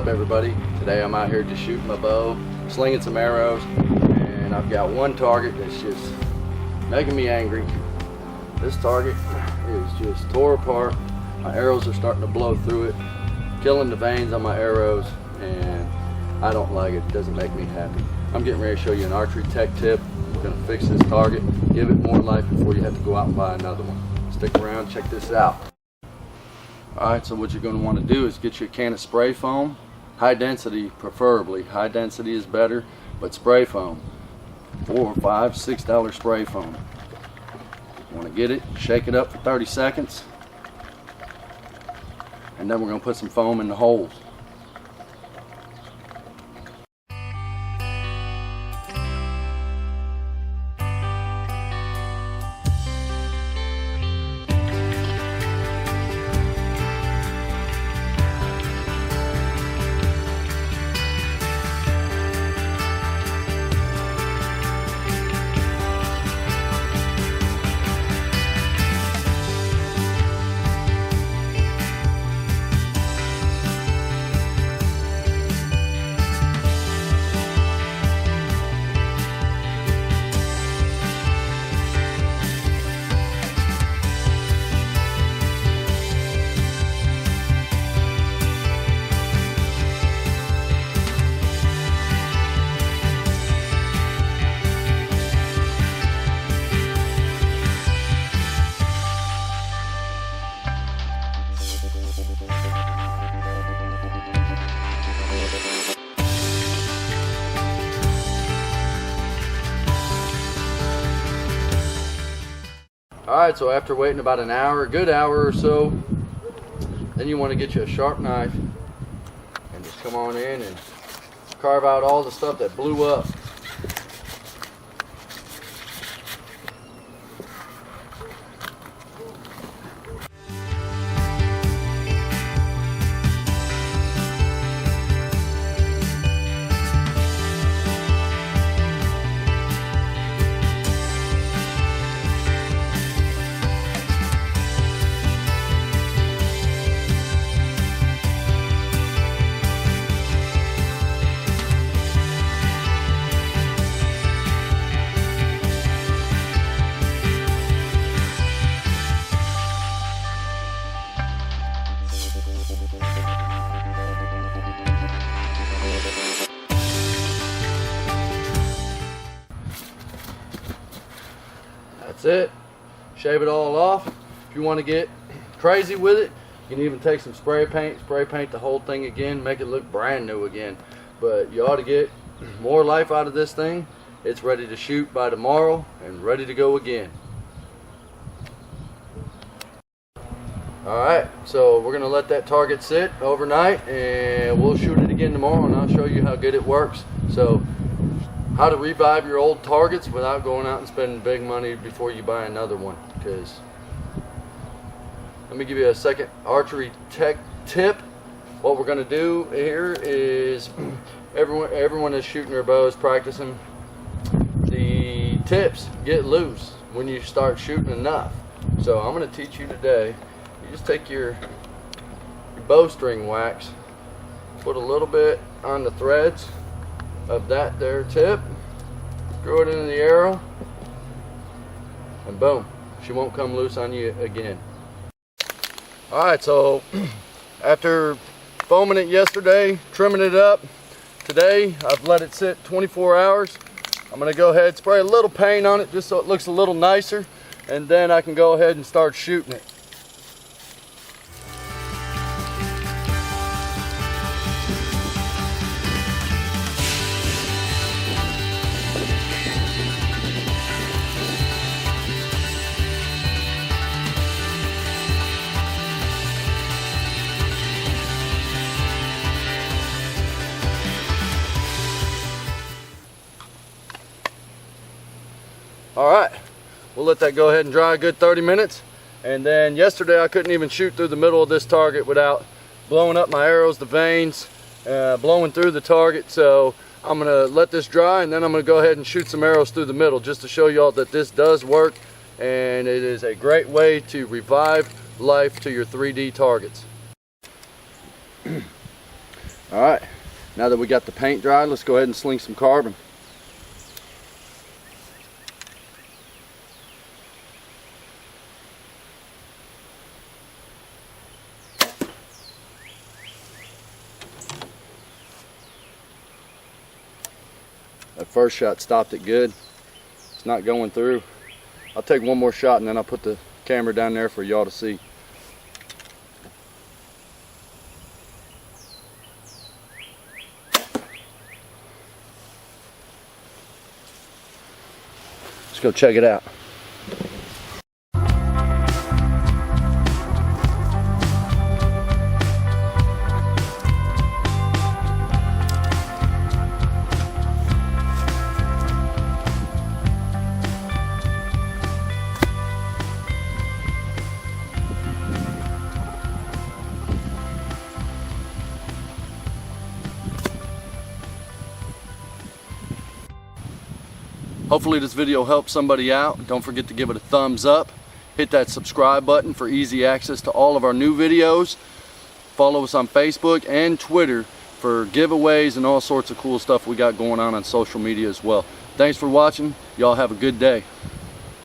up, everybody? Today I'm out here just shooting my bow, slinging some arrows, and I've got one target that's just making me angry. This target is just tore apart. My arrows are starting to blow through it, killing the veins on my arrows, and I don't like it. It doesn't make me happy. I'm getting ready to show you an archery tech tip. We're going to fix this target, give it more life before you have to go out and buy another one. Stick around, check this out. Alright, so what you're going to want to do is get your can of spray foam, high density preferably. High density is better, but spray foam, $4, $5, $6 spray foam. You want to get it, shake it up for 30 seconds, and then we're going to put some foam in the holes. Alright, so after waiting about an hour, a good hour or so, then you want to get you a sharp knife and just come on in and carve out all the stuff that blew up. That's it. Shave it all off. If you want to get crazy with it, you can even take some spray paint the whole thing again, make it look brand new again. But you ought to get more life out of this thing. It's ready to shoot by tomorrow and ready to go again. Alright, so we're going to let that target sit overnight and we'll shoot it again tomorrow, and I'll show you how good it works. So, how to revive your old targets without going out and spending big money before you buy another one. Because let me give you a second archery tech tip. What we're going to do here is everyone is shooting their bows, practicing. The tips get loose when you start shooting enough. So I'm going to teach you today. You just take your bowstring wax, put a little bit on the threads of that there tip, screw it into the arrow, and boom, she won't come loose on you again. Alright, so after foaming it yesterday, trimming it up, today I've let it sit 24 hours. I'm going to go ahead and spray a little paint on it just so it looks a little nicer, and then I can go ahead and start shooting it. Alright, we'll let that go ahead and dry a good 30 minutes. And then yesterday I couldn't even shoot through the middle of this target without blowing up my arrows, the veins, blowing through the target. So I'm going to let this dry, and then I'm going to go ahead and shoot some arrows through the middle just to show you all that this does work, and it is a great way to revive life to your 3D targets. All right, now that we got the paint dry, let's go ahead and sling some carbon. That first shot stopped it good. It's not going through. I'll take one more shot and then I'll put the camera down there for y'all to see. Let's go check it out. Hopefully this video helped somebody out. Don't forget to give it a thumbs up. Hit that subscribe button for easy access to all of our new videos. Follow us on Facebook and Twitter for giveaways and all sorts of cool stuff we got going on social media as well. Thanks for watching. Y'all have a good day.